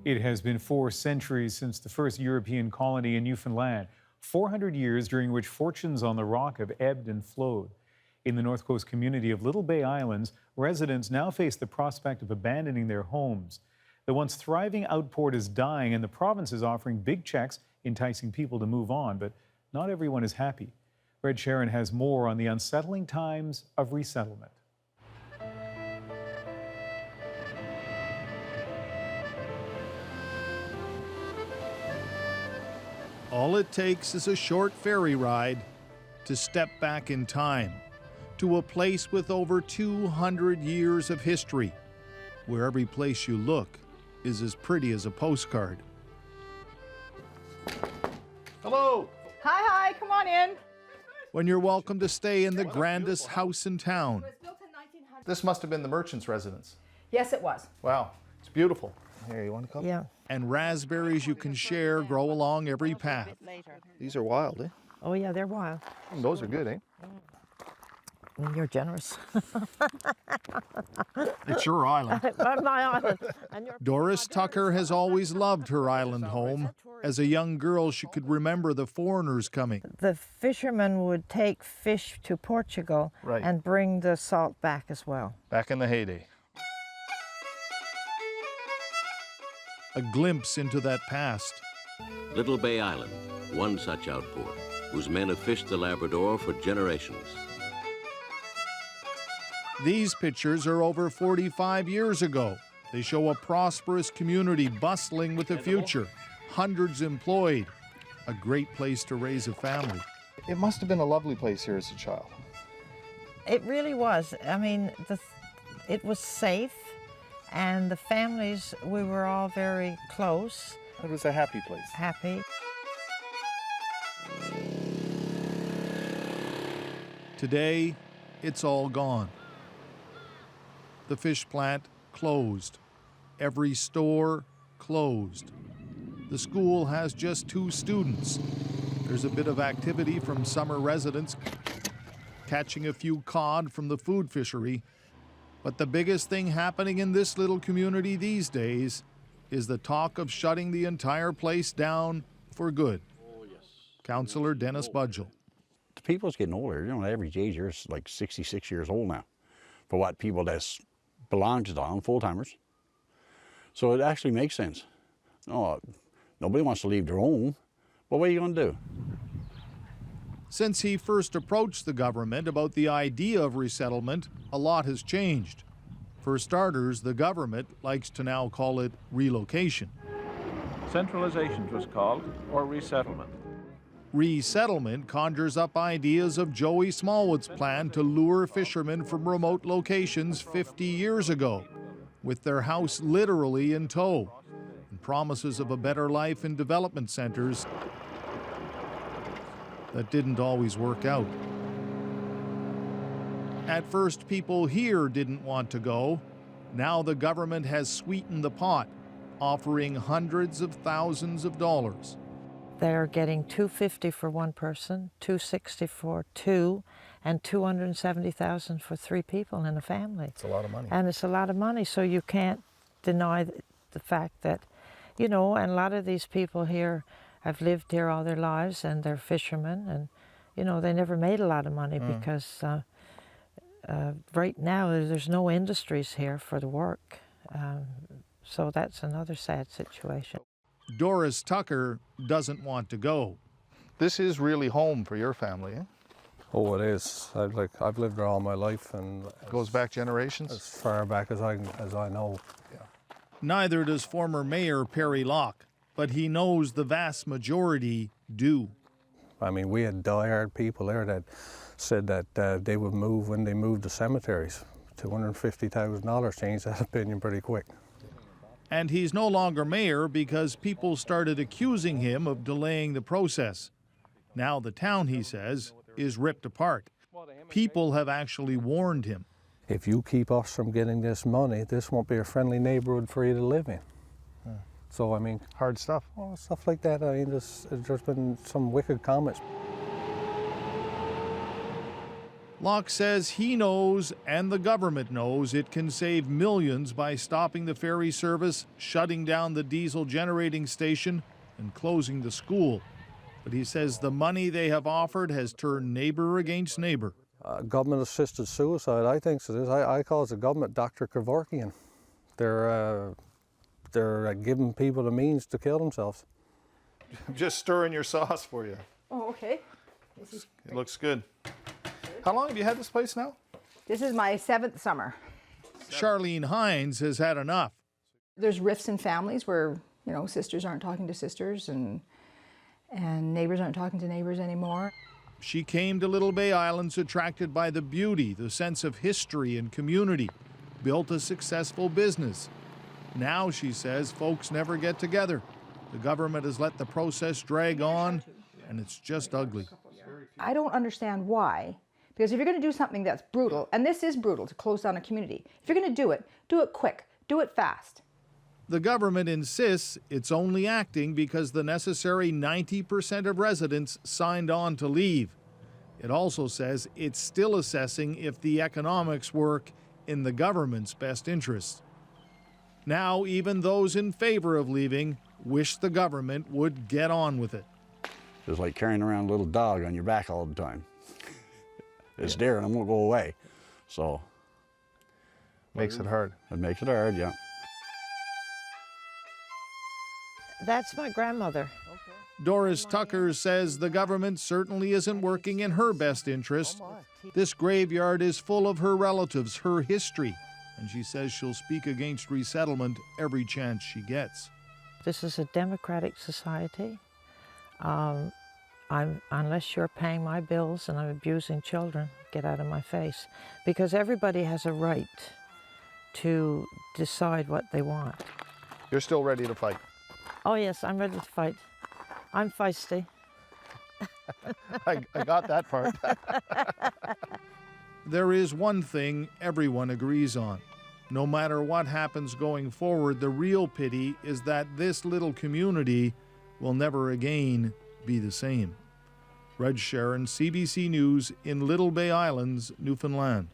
It has been 4 centuries since the first European colony in Newfoundland, 400 years during which fortunes on the rock have ebbed and flowed. In the North Coast community of Little Bay Islands, residents now face the prospect of abandoning their homes. The once thriving outport is dying, and the province is offering big checks, enticing people to move on, but not everyone is happy. Red Sharon has more on the unsettling times of resettlement. All it takes is a short ferry ride to step back in time to a place with over 200 years of history, where every place you look is as pretty as a postcard. Hello! Hi, come on in. When you're welcome to stay in the grandest house in town. This must have been the merchant's residence. Yes, it was. Wow, it's beautiful. Here, you want to come? Yeah. And raspberries you can share grow along every path. These are wild, eh? Oh, yeah, they're wild. Those are good, eh? You're generous. It's your island. My island. Doris Tucker has always loved her island home. As a young girl, she could remember the foreigners coming. The fishermen would take fish to Portugal and bring the salt back as well. Back in the heyday. A glimpse into that past. Little Bay Island, one such outport, whose men have fished the Labrador for generations. These pictures are over 45 years ago. They show a prosperous community bustling with the future, hundreds employed, a great place to raise a family. It must have been a lovely place here as a child. It really was. I mean, it was safe, and the families, we were all very close. It was a happy place. Happy. Today, it's all gone. The fish plant closed. Every store closed. The school has just 2 students. There's a bit of activity from summer residents, catching a few cod from the food fishery. But the biggest thing happening in this little community these days is the talk of shutting the entire place down for good. Councillor Dennis Budgell. The people's getting older. You know, the average age here is like 66 years old now for what people that belong to town, full-timers. So it actually makes sense. No, nobody wants to leave their home, but what are you going to do? Since he first approached the government about the idea of resettlement, a lot has changed. For starters, the government likes to now call it relocation. Centralization it was called, or resettlement. Resettlement conjures up ideas of Joey Smallwood's plan to lure fishermen from remote locations 50 years ago, with their house literally in tow, and promises of a better life in development centers that didn't always work out. At first, people here didn't want to go. Now the government has sweetened the pot, offering hundreds of thousands of dollars. They're getting $250 for one person, $260 for 2, and $270,000 for 3 people in a family. It's a lot of money. And it's a lot of money, so you can't deny the fact that, you know, and a lot of these people here have lived here all their lives, and they're fishermen, and, you know, they never made a lot of money because right now there's no industries here for the work. So that's another sad situation. Doris Tucker doesn't want to go. This is really home for your family, eh? Oh, it is. I've lived there all my life, and Goes back generations? as far back as I know. Neither does former Mayor Perry Locke, but he knows the vast majority do. I mean, we had diehard people there that said that they would move when they moved to cemeteries. $250,000 changed that opinion pretty quick. And he's no longer mayor because people started accusing him of delaying the process. Now the town, he says, is ripped apart. People have actually warned him. If you keep us from getting this money, this won't be a friendly neighborhood for you to live in. So, I mean... Hard stuff. Well, stuff like that. I mean, there's been some wicked comments. Locke says he knows and the government knows it can save millions by stopping the ferry service, shutting down the diesel generating station, and closing the school. But he says the money they have offered has turned neighbor against neighbor. Government-assisted suicide, I think so. I call it the government Dr. Kevorkian. They're giving people the means to kill themselves. Just stirring your sauce for you. Oh, okay. It looks good. How long have you had this place now? This is my 7th summer. Charlene Hines has had enough. There's rifts in families where, you know, sisters aren't talking to sisters and neighbors aren't talking to neighbors anymore. She came to Little Bay Islands attracted by the beauty, the sense of history and community, built a successful business. Now, she says, folks never get together. The government has let the process drag on, and it's just ugly. I don't understand why. Because if you're going to do something that's brutal, and this is brutal to close down a community, if you're going to do it quick, do it fast. The government insists it's only acting because the necessary 90% of residents signed on to leave. It also says it's still assessing if the economics work in the government's best interest. Now, even those in favor of leaving wish the government would get on with it. It's like carrying around a little dog on your back all the time. It's there and it won't go away. So. Makes it hard. It makes it hard, yeah. That's my grandmother. Doris Tucker says the government certainly isn't working in her best interest. This graveyard is full of her relatives, her history, and she says she'll speak against resettlement every chance she gets. This is a democratic society. Unless you're paying my bills and I'm abusing children, get out of my face. Because everybody has a right to decide what they want. You're still ready to fight. Oh yes, I'm ready to fight. I'm feisty. I got that part. There is one thing everyone agrees on. No matter what happens going forward, the real pity is that this little community will never again be the same. Reg Sharon, CBC News in Little Bay Islands, Newfoundland.